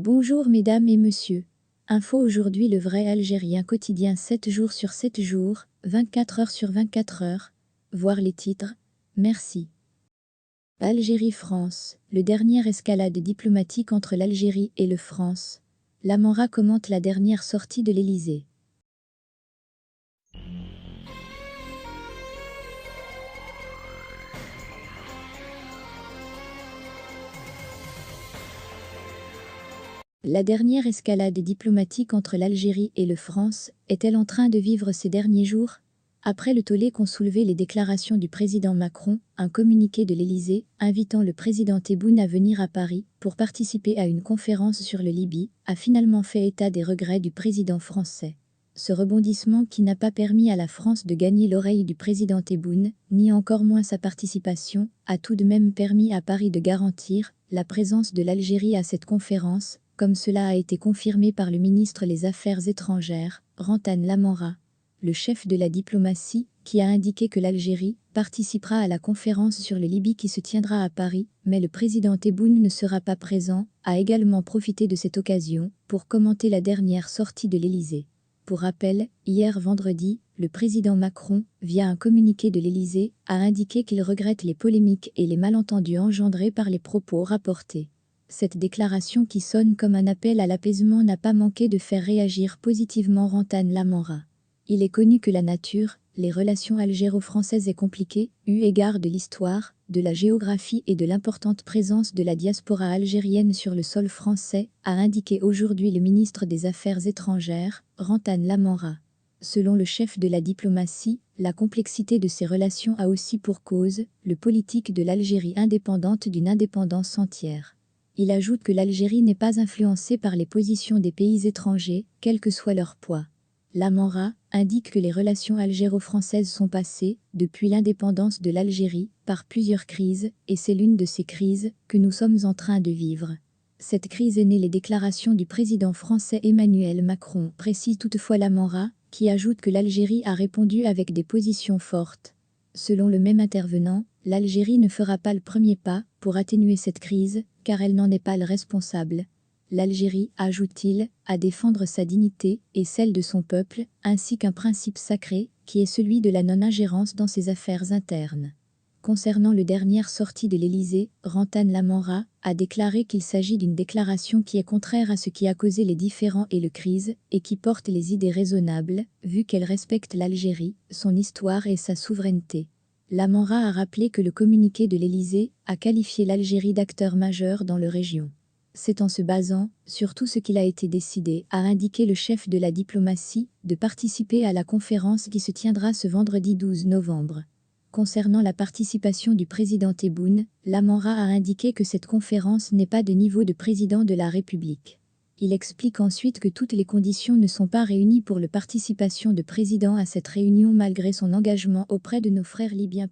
Bonjour mesdames et messieurs. Info aujourd'hui le vrai algérien quotidien 7 jours sur 7 jours, 24 heures sur 24 heures. Voir les titres. Merci. Algérie-France, le dernière escalade diplomatique entre l'Algérie et le France. Lamora commente la dernière sortie de l'Élysée. La dernière escalade diplomatique entre l'Algérie et le France est-elle en train de vivre ces derniers jours? Après le tollé qu'ont soulevé les déclarations du président Macron, un communiqué de l'Élysée invitant le président Tebboune à venir à Paris pour participer à une conférence sur le Libye a finalement fait état des regrets du président français. Ce rebondissement qui n'a pas permis à la France de gagner l'oreille du président Tebboune, ni encore moins sa participation, a tout de même permis à Paris de garantir la présence de l'Algérie à cette conférence, comme cela a été confirmé par le ministre des Affaires étrangères, Rantan Lamora, le chef de la diplomatie, qui a indiqué que l'Algérie participera à la conférence sur le Libye qui se tiendra à Paris, mais le président Tebboune ne sera pas présent, a également profité de cette occasion pour commenter la dernière sortie de l'Élysée. Pour rappel, hier vendredi, le président Macron, via un communiqué de l'Élysée, a indiqué qu'il regrette les polémiques et les malentendus engendrés par les propos rapportés. Cette déclaration qui sonne comme un appel à l'apaisement n'a pas manqué de faire réagir positivement Rantan Lamora. Il est connu que la nature, les relations algéro-françaises est compliquée, eu égard de l'histoire, de la géographie et de l'importante présence de la diaspora algérienne sur le sol français, a indiqué aujourd'hui le ministre des Affaires étrangères, Rantan Lamora. Selon le chef de la diplomatie, la complexité de ces relations a aussi pour cause le politique de l'Algérie indépendante d'une indépendance entière. Il ajoute que l'Algérie n'est pas influencée par les positions des pays étrangers, quel que soit leur poids. Lamora indique que les relations algéro-françaises sont passées, depuis l'indépendance de l'Algérie, par plusieurs crises, et c'est l'une de ces crises que nous sommes en train de vivre. Cette crise est née les déclarations du président français Emmanuel Macron, précise toutefois Lamora, qui ajoute que l'Algérie a répondu avec des positions fortes. Selon le même intervenant, l'Algérie ne fera pas le premier pas pour atténuer cette crise, car elle n'en est pas le responsable. L'Algérie, ajoute-t-il, à défendre sa dignité et celle de son peuple, ainsi qu'un principe sacré, qui est celui de la non-ingérence dans ses affaires internes. Concernant le dernière sortie de l'Élysée, Rantan Lamora a déclaré qu'il s'agit d'une déclaration qui est contraire à ce qui a causé les différends et le crise, et qui porte les idées raisonnables, vu qu'elle respecte l'Algérie, son histoire et sa souveraineté. Lamora a rappelé que le communiqué de l'Élysée a qualifié l'Algérie d'acteur majeur dans la région. C'est en se basant sur tout ce qu'il a été décidé, a indiqué le chef de la diplomatie, de participer à la conférence qui se tiendra ce vendredi 12 novembre. Concernant la participation du président Tebboune, Lamora a indiqué que cette conférence n'est pas de niveau de président de la République. Il explique ensuite que toutes les conditions ne sont pas réunies pour la participation de président à cette réunion malgré son engagement auprès de nos frères libyens.